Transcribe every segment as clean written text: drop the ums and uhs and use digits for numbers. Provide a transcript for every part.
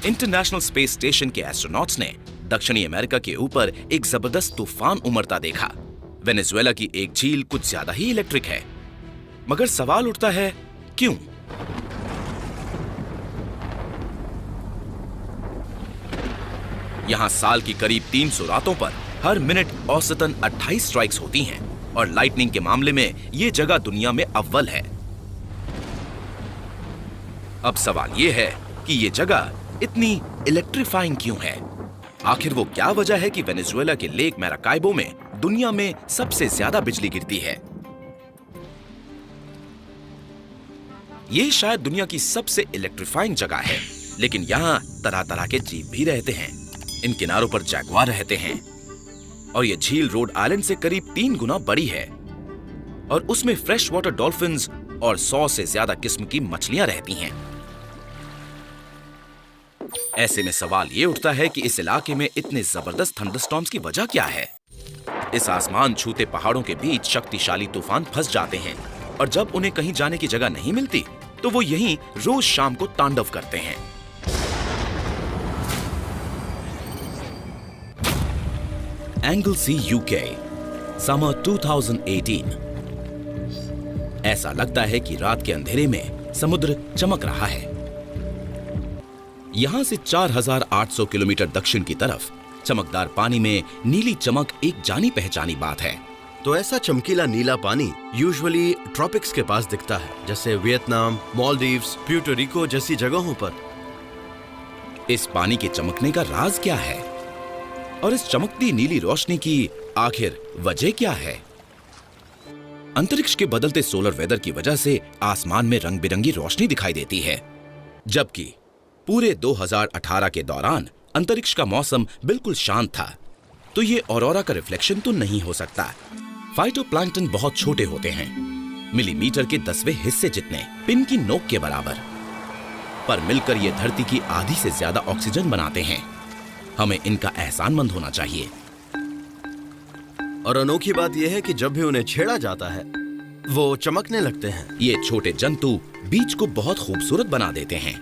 International space station के astronauts ने दक्षिणी अमेरिका के ऊपर एक जबरदस्त तूफान उमड़ता देखा। वेनेजुएला की एक झील कुछ ज्यादा ही इलेक्ट्रिक है, मगर सवाल उठता है क्यों? यहां साल की करीब 300 रातों पर हर मिनट औसतन 28 स्ट्राइक्स होती हैं और लाइटनिंग के मामले में यह जगह दुनिया में अव्वल है। अब सवाल यह है कि यह जगह इतनी इलेक्ट्रीफाइंग क्यों है? आखिर वो क्या वजह है कि वेनेजुएला के लेक मैराकाइबो में दुनिया में सबसे ज्यादा बिजली गिरती है? ये शायद दुनिया की सबसे इलेक्ट्रीफाइंग जगह है, लेकिन यहाँ तरह तरह के जीव भी रहते हैं। इन किनारों पर जैगुआर रहते हैं और यह झील रोड आइलैंड से करीब 3 गुना बड़ी है और उसमें फ्रेश वाटर डॉल्फिन्स और 100 से ज्यादा किस्म की मछलियां रहती हैं। ऐसे में सवाल ये उठता है कि इस इलाके में इतने जबरदस्त थंडरस्टॉर्म्स की वजह क्या है? इस आसमान छूते पहाड़ों के बीच शक्तिशाली तूफान फंस जाते हैं और जब उन्हें कहीं जाने की जगह नहीं मिलती तो वो यहीं रोज शाम को तांडव करते हैं। एंगलसी यूके, समर 2018। ऐसा लगता है कि रात के अंधेरे में समुद्र चमक रहा है। यहां से 4800 किलोमीटर दक्षिण की तरफ चमकदार पानी में नीली चमक एक जानी पहचानी बात है। तो ऐसा चमकीला नीला पानी यूजुअली ट्रॉपिक्स के पास दिखता है, जैसे वियतनाम, मालदीव्स, प्यूर्टो रिको जैसी जगहों पर। इस पानी के चमकने का राज क्या है और इस चमकती नीली रोशनी की आखिर वजह क्या है? अंतरिक्ष के बदलते सोलर वेदर की वजह से आसमान में रंग बिरंगी रोशनी दिखाई देती है, जबकि पूरे 2018 के दौरान अंतरिक्ष का मौसम बिल्कुल शांत था। तो ये ऑरोरा का रिफ्लेक्शन तो नहीं हो सकता। फाइटोप्लैंक्टन बहुत छोटे होते हैं, मिलीमीटर के 10वें हिस्से जितने, पिन की नोक के बराबर, पर मिलकर ये धरती की आधी से ज्यादा ऑक्सीजन बनाते हैं। हमें इनका एहसानमंद होना चाहिए। और अनोखी बात यह है कि जब भी उन्हें छेड़ा जाता है वो चमकने लगते हैं। ये छोटे जंतु बीच को बहुत खूबसूरत बना देते हैं।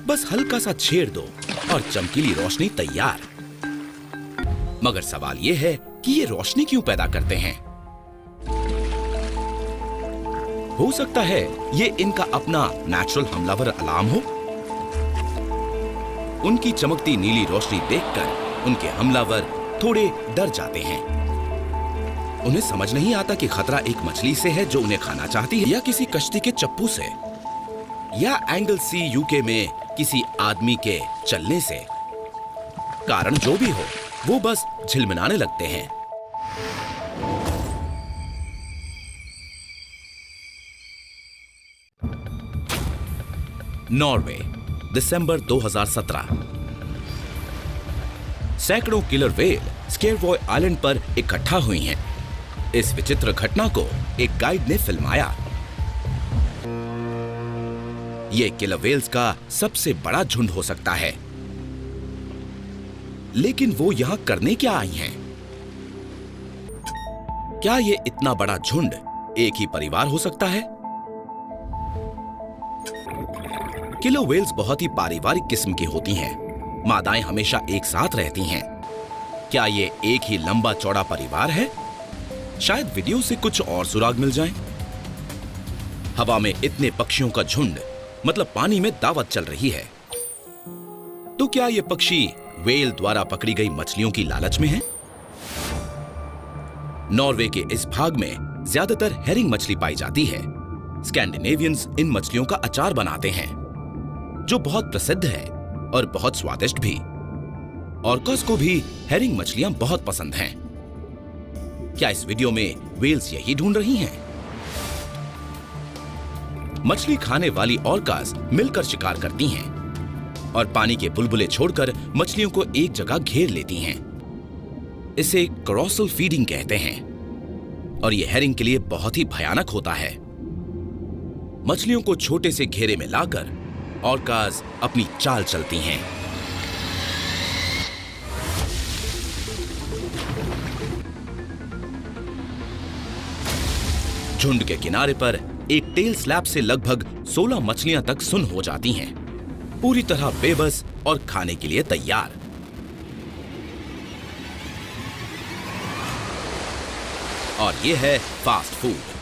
बस हल्का सा छेड़ दो और चमकीली रोशनी तैयार। मगर सवाल ये है कि ये रोशनी क्यों पैदा करते हैं? हो सकता है ये इनका अपना नेचुरल हमलावर अलार्म हो। उनकी चमकती नीली रोशनी देखकर उनके हमलावर थोड़े डर जाते हैं। उन्हें समझ नहीं आता कि खतरा एक मछली से है जो उन्हें खाना चाहती है, या किसी कश्ती के चप्पू से, या एंगलसी यूके में किसी आदमी के चलने से। कारण जो भी हो, वो बस झिलमिलाने लगते हैं। नॉर्वे, दिसंबर 2017। सैकड़ों किलर व्हेल स्केरवॉय आइलैंड पर इकट्ठा हुई हैं। इस विचित्र घटना को एक गाइड ने फिल्माया। यह किलर व्हेल्स का सबसे बड़ा झुंड हो सकता है, लेकिन वो यहां करने क्या आई हैं? क्या यह इतना बड़ा झुंड एक ही परिवार हो सकता है? किलर व्हेल्स बहुत ही पारिवारिक किस्म की होती हैं। मादाएं हमेशा एक साथ रहती हैं। क्या ये एक ही लंबा चौड़ा परिवार है? शायद वीडियो से कुछ और सुराग मिल जाएं। हवा में इतने पक्षियों का झुंड, मतलब पानी में दावत चल रही है। तो क्या ये पक्षी व्हेल द्वारा पकड़ी गई मछलियों की लालच में हैं? नॉर्वे के इस भाग में ज्यादातर हेरिंग मछली पाई जाती है। स्कैंडिनेवियंस इन मछलियों का अचार बनाते हैं, जो बहुत प्रसिद्ध है और बहुत स्वादिष्ट भी। ऑर्कस को भी हेरिंग मछलियां बहुत पसंद हैं। क्या इस वीडियो में व्हेल्स यही ढूंढ रही हैं? मछली खाने वाली ऑर्कास मिलकर शिकार करती हैं और पानी के बुलबुले छोड़कर मछलियों को एक जगह घेर लेती हैं। इसे क्रॉसल फीडिंग कहते हैं और यह हेरिंग के लिए बहुत ही भयानक होता है। मछलियों को छोटे से घेरे में लाकर ऑर्कास अपनी चाल चलती हैं। झुंड के किनारे पर एक टेल स्लैप से लगभग 16 मछलियां तक सुन्न हो जाती हैं। पूरी तरह बेबस और खाने के लिए तैयार। और ये है फास्ट फूड।